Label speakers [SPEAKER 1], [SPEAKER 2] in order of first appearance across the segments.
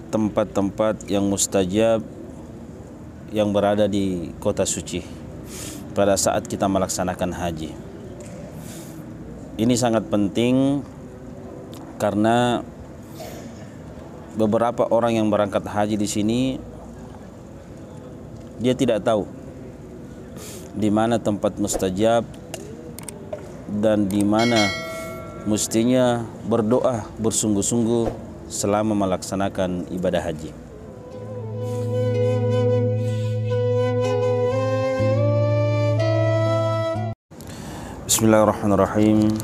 [SPEAKER 1] tempat-tempat yang mustajab yang berada di kota suci pada saat kita melaksanakan haji. Ini sangat penting karena beberapa orang yang berangkat haji di sini dia tidak tahu di mana tempat mustajab dan di mana mestinya berdoa bersungguh-sungguh selama melaksanakan ibadah haji. Bismillahirrahmanirrahim.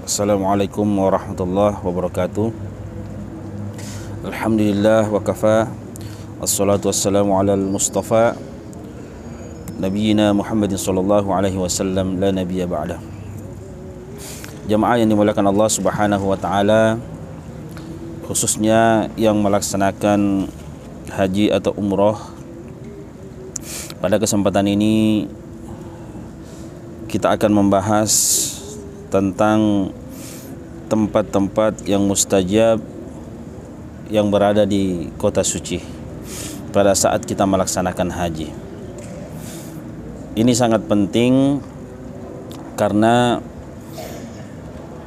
[SPEAKER 1] Assalamualaikum warahmatullahi wabarakatuh. Alhamdulillah wa kafa. Assalatu wassalamu ala al-mustafa Nabiyyina Muhammadin sallallahu alaihi wasallam la nabiyya ba'dah. Jamaah yang dimuliakan Allah Subhanahu wa taala, khususnya yang melaksanakan haji atau umroh, pada kesempatan ini kita akan membahas tentang tempat-tempat yang mustajab yang berada di kota suci pada saat kita melaksanakan haji. Ini sangat penting karena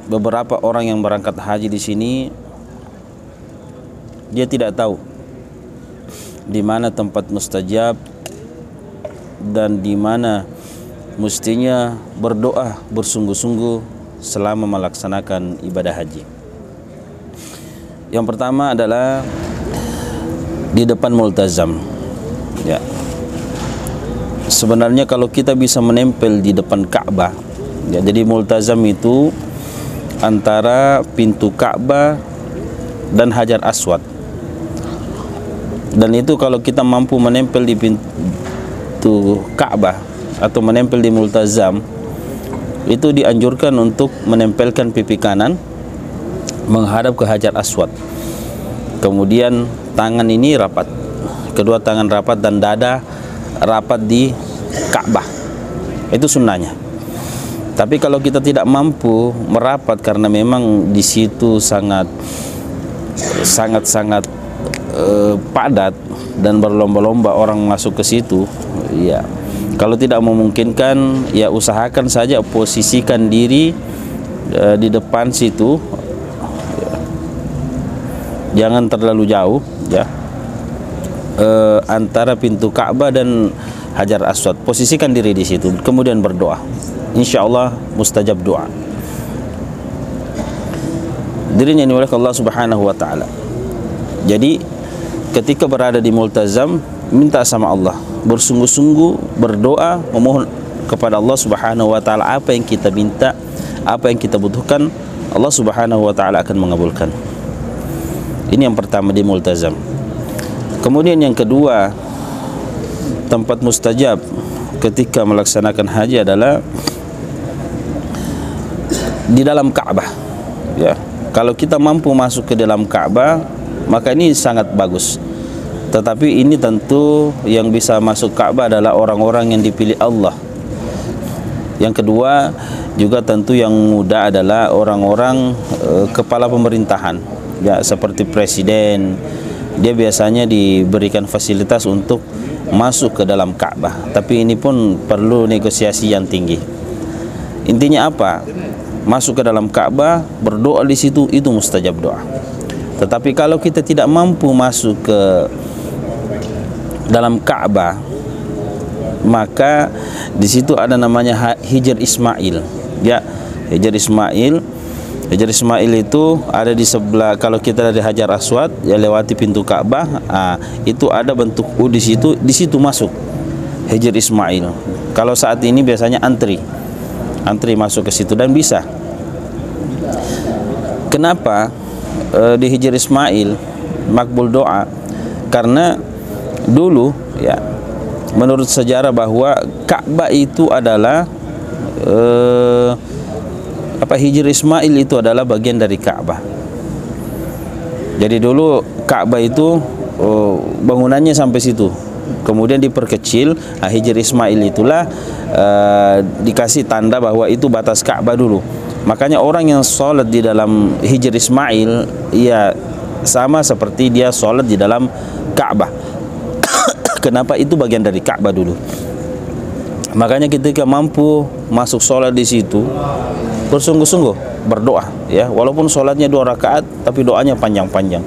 [SPEAKER 1] beberapa orang yang berangkat haji di sini dia tidak tahu di mana tempat mustajab dan di mana mestinya berdoa bersungguh-sungguh selama melaksanakan ibadah haji. Yang pertama adalah di depan multazam. Ya. Sebenarnya kalau kita bisa menempel di depan Ka'bah, ya, jadi multazam itu antara pintu Ka'bah dan Hajar Aswad. Dan itu kalau kita mampu menempel di pintu Ka'bah atau menempel di multazam, itu dianjurkan untuk menempelkan pipi kanan menghadap ke Hajar Aswad. Kemudian tangan ini rapat, kedua tangan rapat dan dada rapat di Ka'bah. Itu sunnahnya. Tapi kalau kita tidak mampu merapat karena memang di situ sangat padat dan berlomba-lomba orang masuk ke situ, ya. Kalau tidak memungkinkan, ya usahakan saja posisikan diri di depan situ, ya. Jangan terlalu jauh, ya. Antara pintu Ka'bah dan Hajar Aswad, posisikan diri di situ, kemudian berdoa. Insya Allah mustajab doa. Dirinya ini oleh Allah Subhanahu wa taala. Jadi ketika berada di multazam, minta sama Allah, bersungguh-sungguh berdoa, memohon kepada Allah Subhanahu wa taala apa yang kita minta, apa yang kita butuhkan, Allah Subhanahu wa taala akan mengabulkan. Ini yang pertama di multazam. Kemudian yang kedua, tempat mustajab ketika melaksanakan haji adalah di dalam Ka'bah. Ya, kalau kita mampu masuk ke dalam Ka'bah, maka ini sangat bagus. Tetapi ini tentu yang bisa masuk Ka'bah adalah orang-orang yang dipilih Allah. Yang kedua juga tentu yang mudah adalah orang-orang kepala pemerintahan, ya, seperti presiden. Dia biasanya diberikan fasilitas untuk masuk ke dalam Ka'bah, tapi ini pun perlu negosiasi yang tinggi. Intinya apa? Masuk ke dalam Ka'bah, berdoa di situ, itu mustajab doa. Tetapi kalau kita tidak mampu masuk ke dalam Ka'bah, maka di situ ada namanya Hijr Ismail. Ya, Hijr Ismail. Hijr Ismail itu ada di sebelah, kalau kita dari Hajar Aswad ya lewati pintu Ka'bah, itu ada bentuk U di situ masuk Hijr Ismail. Kalau saat ini biasanya antri masuk ke situ dan bisa. Kenapa di Hijr Ismail makbul doa? Karena dulu, ya, menurut sejarah bahwa Ka'bah itu adalah Hijr Ismail itu adalah bagian dari Ka'bah. Jadi dulu Ka'bah itu bangunannya sampai situ, kemudian diperkecil. Hijr Ismail itulah dikasih tanda bahwa itu batas Ka'bah dulu. Makanya orang yang sholat di dalam Hijr Ismail, ya sama seperti dia sholat di dalam Ka'bah. Kenapa? Itu bagian dari Ka'bah dulu. Makanya ketika mampu masuk sholat di situ, bersungguh-sungguh berdoa, ya. Walaupun sholatnya 2 rakaat, tapi doanya panjang-panjang.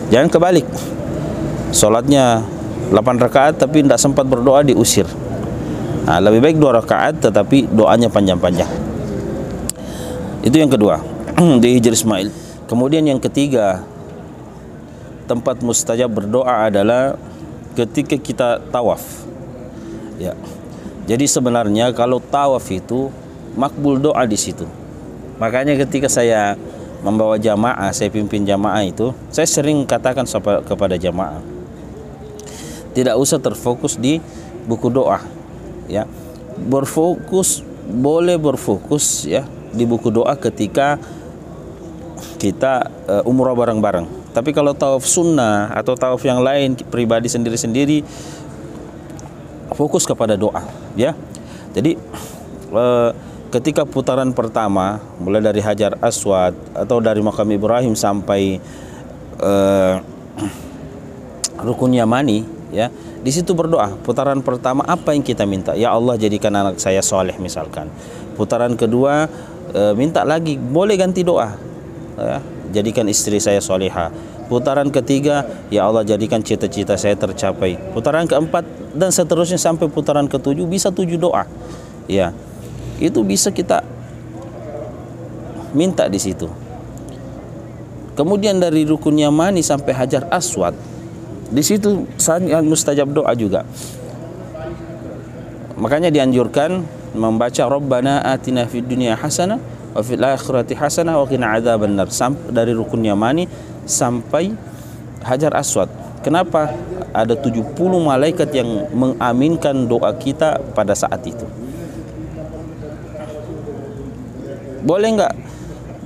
[SPEAKER 1] Jangan kebalik. Sholatnya 8 rakaat, tapi tidak sempat berdoa, diusir. Nah, lebih baik 2 rakaat, tetapi doanya panjang-panjang. Itu yang kedua di Hijr Ismail. Kemudian yang ketiga, tempat mustajab berdoa adalah ketika kita tawaf, ya. Jadi sebenarnya kalau tawaf itu makbul doa di situ. Makanya ketika saya membawa jamaah, saya pimpin jamaah itu, saya sering katakan kepada jamaah, tidak usah terfokus di buku doa, ya. Boleh berfokus, ya, di buku doa ketika kita umrah bareng-bareng. Tapi kalau tawaf sunnah atau tawaf yang lain pribadi sendiri-sendiri, fokus kepada doa, ya. Jadi ketika putaran pertama, mulai dari Hajar Aswad atau dari Makam Ibrahim sampai Rukun Yamani, ya, di situ berdoa. Putaran pertama apa yang kita minta? Ya Allah, jadikan anak saya soleh misalkan. Putaran kedua minta lagi, boleh ganti doa, ya, jadikan istri saya solehah. Putaran ketiga, ya Allah, jadikan cita-cita saya tercapai. Putaran keempat dan seterusnya sampai putaran ketujuh, bisa 7 doa, ya. Itu bisa kita minta di situ. Kemudian dari Rukun Yamani sampai Hajar Aswad, di situ sangat mustajab doa juga. Makanya dianjurkan membaca Rabbana atina fid dunya hasanah wa fil akhirati hasanah wa qina adzabannar, dari Rukun Yamani sampai Hajar Aswad. Kenapa? Ada 70 malaikat yang mengaminkan doa kita pada saat itu. Boleh enggak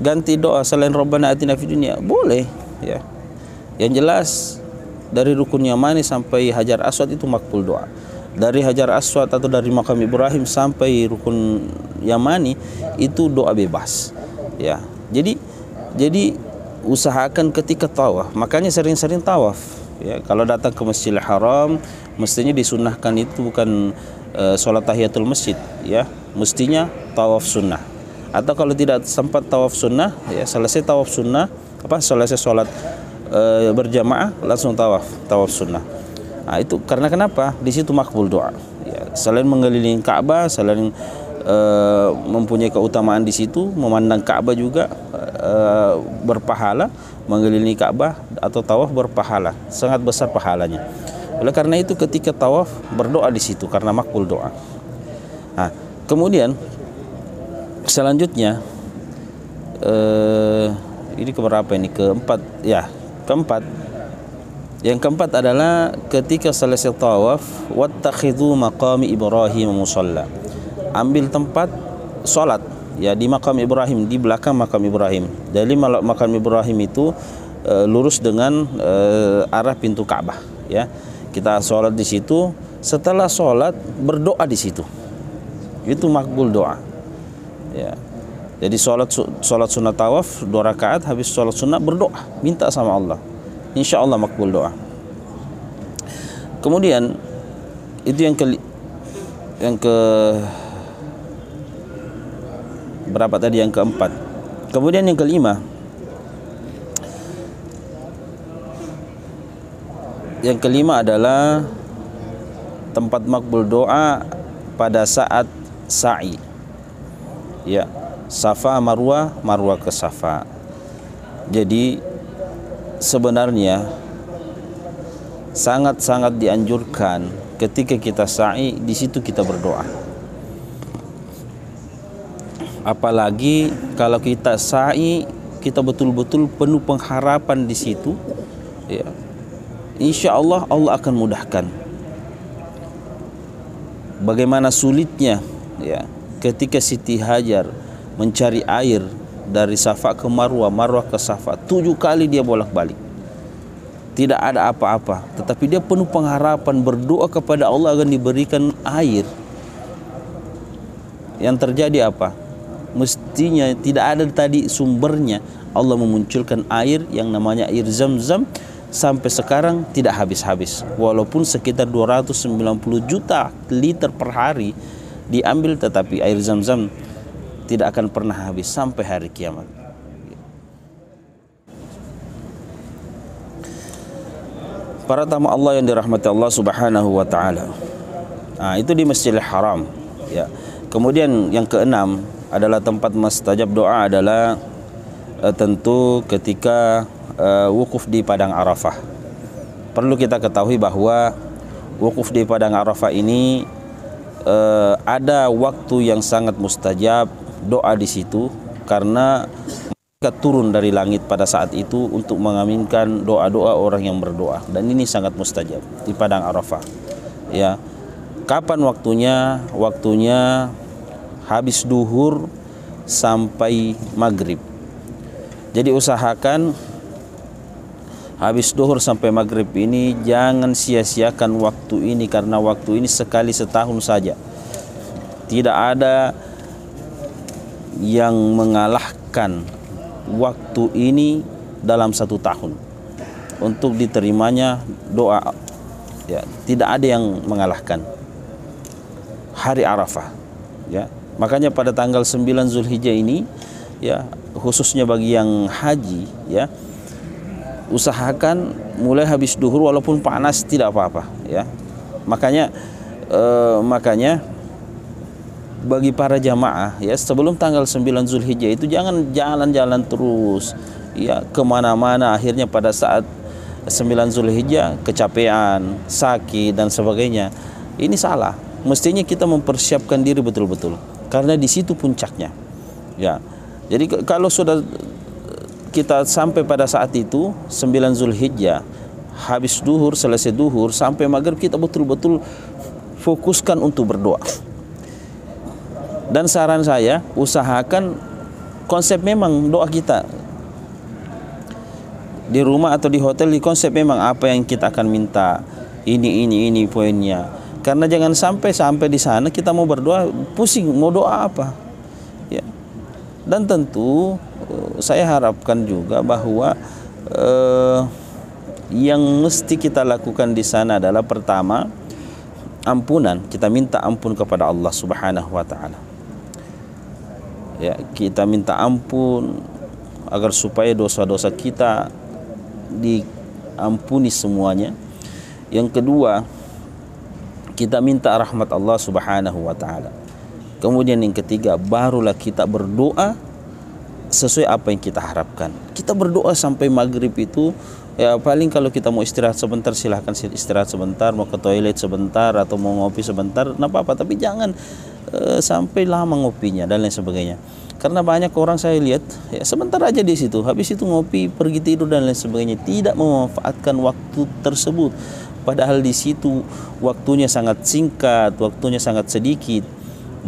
[SPEAKER 1] ganti doa selain Rabbana atina fid dunya? Boleh, ya. Yang jelas dari Rukun Yamani sampai Hajar Aswad itu makbul doa. Dari Hajar Aswad atau dari Makam Ibrahim sampai Rukun Yamani itu doa bebas, ya. Jadi usahakan ketika tawaf, makanya sering-sering tawaf, ya. Kalau datang ke Masjidil Haram, mestinya disunahkan itu bukan sholat tahiyatul masjid, ya, mestinya tawaf sunnah. Atau kalau tidak sempat tawaf sunnah, ya, selesai tawaf sunnah, selesai sholat berjamaah, langsung tawaf sunnah. Nah, itu karena kenapa? Di situ makbul doa, ya. Selain mengelilingi Ka'bah, selain mempunyai keutamaan di situ, memandang Ka'bah juga berpahala, mengelilingi Ka'bah atau tawaf berpahala, sangat besar pahalanya. Oleh karena itu ketika tawaf berdoa di situ karena makbul doa. Nah, kemudian selanjutnya ini keberapa ini? Keempat, ya, keempat. Yang keempat adalah ketika selesai tawaf, wattakhidhu maqami Ibrahim musalla. Ambil tempat sholat, ya, di Makam Ibrahim, di belakang Makam Ibrahim. Jadi Makam Ibrahim itu lurus dengan arah pintu Ka'bah, ya. Kita sholat di situ, setelah sholat berdoa di situ. Itu makbul doa, ya. Jadi sholat sunat tawaf 2 rakaat, habis sholat sunat berdoa, minta sama Allah, insya Allah makbul doa. Kemudian itu yang berapa tadi? Yang keempat. Kemudian yang kelima, adalah tempat makbul doa pada saat sa'i, ya, Safa Marwah, Marwah ke Safa. Jadi sebenarnya sangat-sangat dianjurkan ketika kita sa'i, di situ kita berdoa. Apalagi kalau kita sa'i, kita betul-betul penuh pengharapan di situ, ya. Insya Allah Allah akan mudahkan. Bagaimana sulitnya, ya, ketika Siti Hajar mencari air dari Safa ke Marwah, Marwah ke Safa, 7 kali dia bolak-balik, tidak ada apa-apa, tetapi dia penuh pengharapan, berdoa kepada Allah akan diberikan air. Yang terjadi apa? mestinya tidak ada tadi sumbernya. Allah memunculkan air yang namanya air Zam-Zam sampai sekarang tidak habis-habis, walaupun sekitar 290 juta liter per hari diambil, tetapi air Zam-Zam tidak akan pernah habis sampai hari kiamat. Para tamu Allah yang dirahmati Allah Subhanahu wa taala. Itu di Masjidil Haram, ya. Kemudian yang keenam adalah tempat mustajab doa adalah tentu ketika wukuf di padang Arafah. Perlu kita ketahui bahwa wukuf di padang Arafah ini ada waktu yang sangat mustajab doa di situ, karena mereka turun dari langit pada saat itu untuk mengaminkan doa-doa orang yang berdoa, dan ini sangat mustajab di padang Arafah, ya. Kapan waktunya? Waktunya habis duhur sampai maghrib. Jadi usahakan habis duhur sampai maghrib ini jangan sia-siakan waktu ini, karena waktu ini sekali setahun saja. Tidak ada yang mengalahkan waktu ini dalam satu tahun untuk diterimanya doa, ya. Tidak ada yang mengalahkan hari Arafah, ya. Makanya pada tanggal 9 Zulhijjah ini, ya, khususnya bagi yang haji, ya, usahakan mulai habis duhur walaupun panas tidak apa-apa, ya. Makanya bagi para jamaah, ya, sebelum tanggal 9 Zulhijjah itu jangan jalan-jalan terus, ya, kemana-mana, akhirnya pada saat 9 Zulhijjah kecapean, sakit dan sebagainya. Ini salah. Mestinya kita mempersiapkan diri betul-betul, karena di situ puncaknya, ya. Jadi kalau sudah kita sampai pada saat itu 9 Zulhijjah, habis duhur, selesai duhur sampai maghrib, kita betul-betul fokuskan untuk berdoa. Dan saran saya, usahakan konsep memang doa kita di rumah atau di hotel, di konsep memang apa yang kita akan minta, ini poinnya. Karena jangan sampai di sana kita mau berdoa pusing mau doa apa, ya. Dan tentu saya harapkan juga bahwa yang mesti kita lakukan di sana adalah pertama ampunan. Kita minta ampun kepada Allah Subhanahu wa taala, ya. Kita minta ampun agar supaya dosa-dosa kita diampuni semuanya. Yang kedua, kita minta rahmat Allah Subhanahu wa taala. Kemudian yang ketiga, barulah kita berdoa sesuai apa yang kita harapkan. Kita berdoa sampai maghrib itu, ya, paling kalau kita mau istirahat sebentar silahkan istirahat sebentar, mau ke toilet sebentar atau mau ngopi sebentar, enggak apa-apa, tapi jangan sampai lama ngopinya dan lain sebagainya. Karena banyak orang saya lihat, ya, sebentar aja di situ, habis itu ngopi, pergi tidur dan lain sebagainya, tidak memanfaatkan waktu tersebut. Padahal di situ waktunya sangat singkat, waktunya sangat sedikit,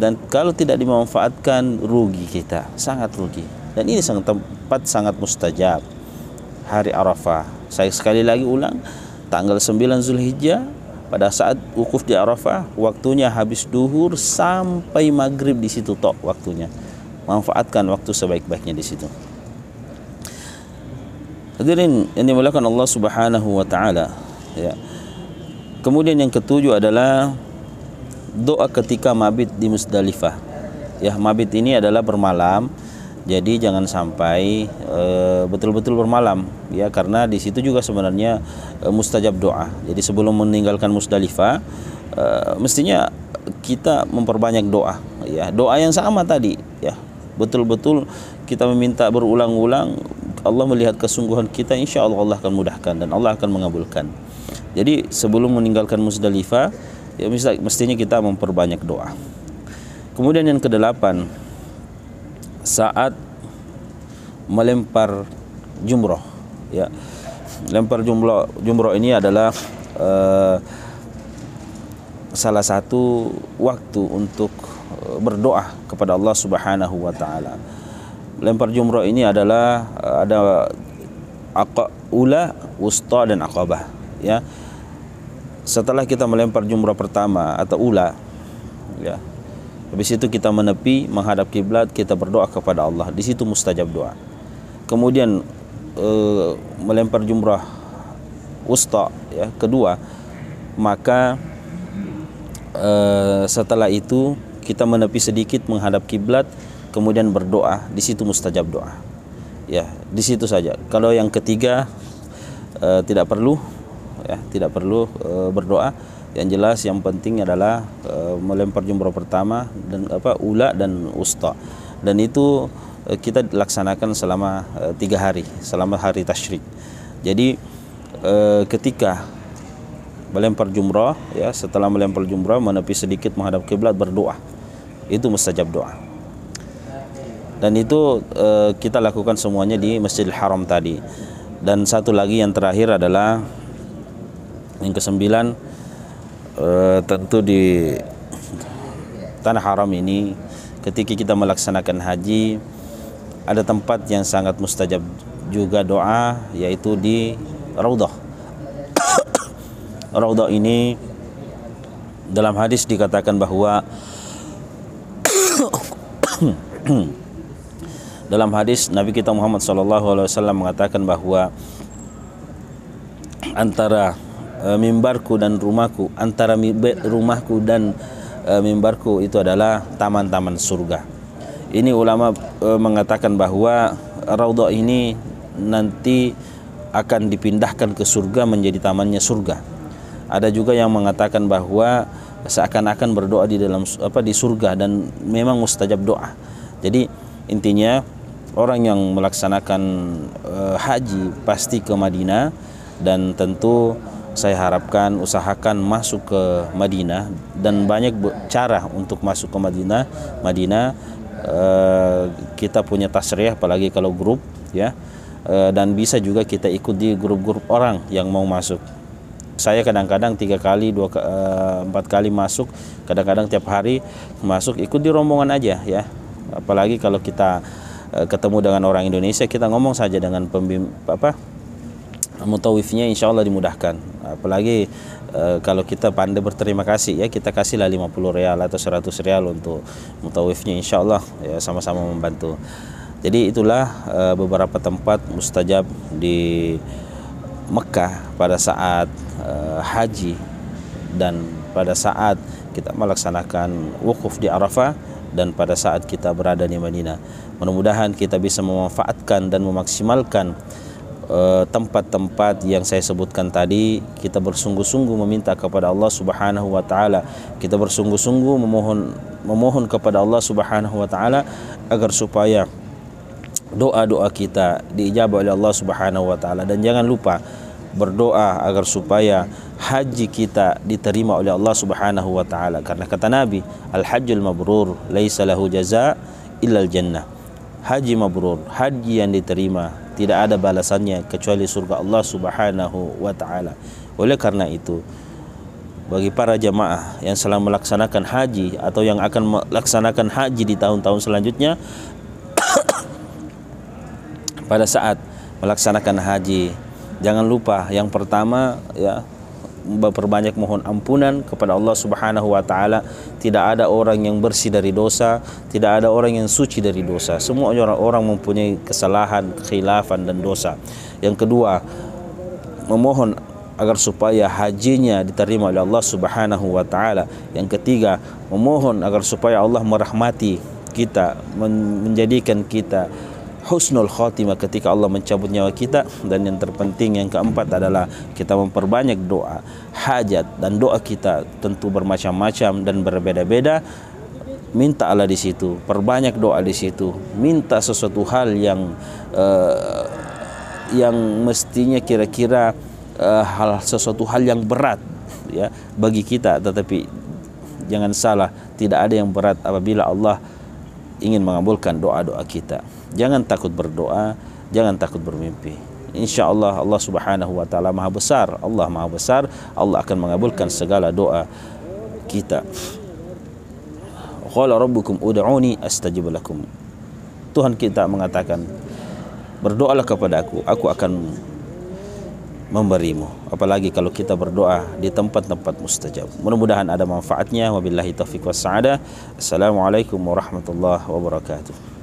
[SPEAKER 1] dan kalau tidak dimanfaatkan rugi kita, sangat rugi. Dan ini tempat sangat mustajab, hari Arafah. Saya sekali lagi ulang, tanggal 9 Zulhijjah pada saat wukuf di Arafah, waktunya habis duhur sampai maghrib, di situ tok waktunya. Manfaatkan waktu sebaik-baiknya di situ. Hadirin yang dimuliakan Allah Subhanahu wa taala, ya. Kemudian yang ketujuh adalah doa ketika mabit di Musdalifah. Ya, mabit ini adalah bermalam. Jadi jangan sampai betul-betul bermalam, ya, karena di situ juga sebenarnya mustajab doa. Jadi sebelum meninggalkan Musdalifah, mestinya kita memperbanyak doa, ya. Doa yang sama tadi, ya. Betul-betul kita meminta berulang-ulang, Allah melihat kesungguhan kita, insya Allah Allah akan mudahkan dan Allah akan mengabulkan. Jadi sebelum meninggalkan Musdalifah, ya, mestinya kita memperbanyak doa. Kemudian yang kedelapan, saat melempar jumroh, ya. Lempar jumroh ini adalah salah satu waktu untuk berdoa kepada Allah Subhanahu wa taala. Lempar jumroh ini adalah ada ula, wusta dan aqabah, ya. Setelah kita melempar jumrah pertama atau ula, ya, Habis itu kita menepi menghadap kiblat, kita berdoa kepada Allah. Di situ mustajab doa. Kemudian melempar jumrah wusta, ya, kedua, maka setelah itu kita menepi sedikit menghadap kiblat, kemudian berdoa. Di situ mustajab doa. Ya, di situ saja. Kalau yang ketiga tidak perlu, ya, tidak perlu berdoa. Yang jelas yang penting adalah melempar jumrah pertama dan ula dan wusta. Dan itu kita laksanakan selama 3 hari, selama hari tasyrik. Jadi ketika melempar jumrah, ya, setelah melempar jumrah menepi sedikit menghadap kiblat, berdoa. Itu mustajab doa. Dan itu kita lakukan semuanya di Masjidil Haram tadi. Dan satu lagi yang terakhir adalah yang ke-9, tentu di tanah haram ini ketika kita melaksanakan haji ada tempat yang sangat mustajab juga doa, yaitu di Raudhah. Raudhah ini dalam hadis dikatakan bahwa dalam hadis Nabi kita Muhammad SAW mengatakan bahwa antara mimbarku dan rumahku, antara rumahku dan mimbarku itu adalah taman-taman surga. Ini ulama mengatakan bahwa Raudhah ini nanti akan dipindahkan ke surga menjadi tamannya surga. Ada juga yang mengatakan bahwa seakan-akan berdoa di dalam di surga, dan memang mustajab doa. Jadi intinya orang yang melaksanakan haji pasti ke Madinah, dan tentu saya harapkan usahakan masuk ke Madinah, dan banyak cara untuk masuk ke Madinah. Kita punya tasriyah, apalagi kalau grup, ya, dan bisa juga kita ikut di grup-grup orang yang mau masuk. Saya kadang-kadang 3 kali, 4 kali masuk, kadang-kadang tiap hari masuk, ikut di rombongan aja, ya. Apalagi kalau kita ketemu dengan orang Indonesia, kita ngomong saja dengan mutawifnya, insya Allah dimudahkan. Apalagi kalau kita pandai berterima kasih, ya, kita kasihlah 50 rial atau 100 rial untuk mutawifnya, insya Allah, ya, sama-sama membantu. Jadi itulah beberapa tempat mustajab di Mekah pada saat haji dan pada saat kita melaksanakan wukuf di Arafah dan pada saat kita berada di Madinah. Mudah-mudahan kita bisa memanfaatkan dan memaksimalkan tempat-tempat yang saya sebutkan tadi. Kita bersungguh-sungguh meminta kepada Allah Subhanahu wa taala. Kita bersungguh-sungguh memohon kepada Allah Subhanahu wa taala agar supaya doa-doa kita diijabah oleh Allah Subhanahu wa taala. Dan jangan lupa berdoa agar supaya haji kita diterima oleh Allah Subhanahu wa taala, karena kata Nabi, al-hajjul mabrur laisa lahu jazaa illal jannah. Haji mabrur, haji yang diterima, tidak ada balasannya kecuali surga Allah Subhanahu wa taala. Oleh karena itu, bagi para jamaah yang selama melaksanakan haji atau yang akan melaksanakan haji di tahun-tahun selanjutnya, pada saat melaksanakan haji, jangan lupa yang pertama, ya, memperbanyak mohon ampunan kepada Allah Subhanahu wa taala. Tidak ada orang yang bersih dari dosa, tidak ada orang yang suci dari dosa. Semua orang mempunyai kesalahan, kekhilafan dan dosa. Yang kedua, memohon agar supaya hajinya diterima oleh Allah Subhanahu wa taala. Yang ketiga, memohon agar supaya Allah merahmati kita, menjadikan kita husnul khotimah ketika Allah mencabut nyawa kita. Dan yang terpenting yang keempat adalah kita memperbanyak doa hajat, dan doa kita tentu bermacam-macam dan berbeda-beda. Minta Allah di situ, perbanyak doa di situ, minta sesuatu hal yang mestinya kira-kira sesuatu hal yang berat, ya, bagi kita, tetapi jangan salah, tidak ada yang berat apabila Allah ingin mengabulkan doa-doa kita. Jangan takut berdoa, jangan takut bermimpi. Insya Allah, Allah Subhanahu wa taala maha besar. Allah maha besar, Allah akan mengabulkan segala doa kita. Qala rabbukum ud'uni astajib lakum. Tuhan kita mengatakan, berdoalah kepada aku akan memberimu, apalagi kalau kita berdoa di tempat-tempat mustajab. Mudah-mudahan ada manfaatnya. Wabillahi taufiq was sa'adah. Assalamualaikum warahmatullahi wabarakatuh.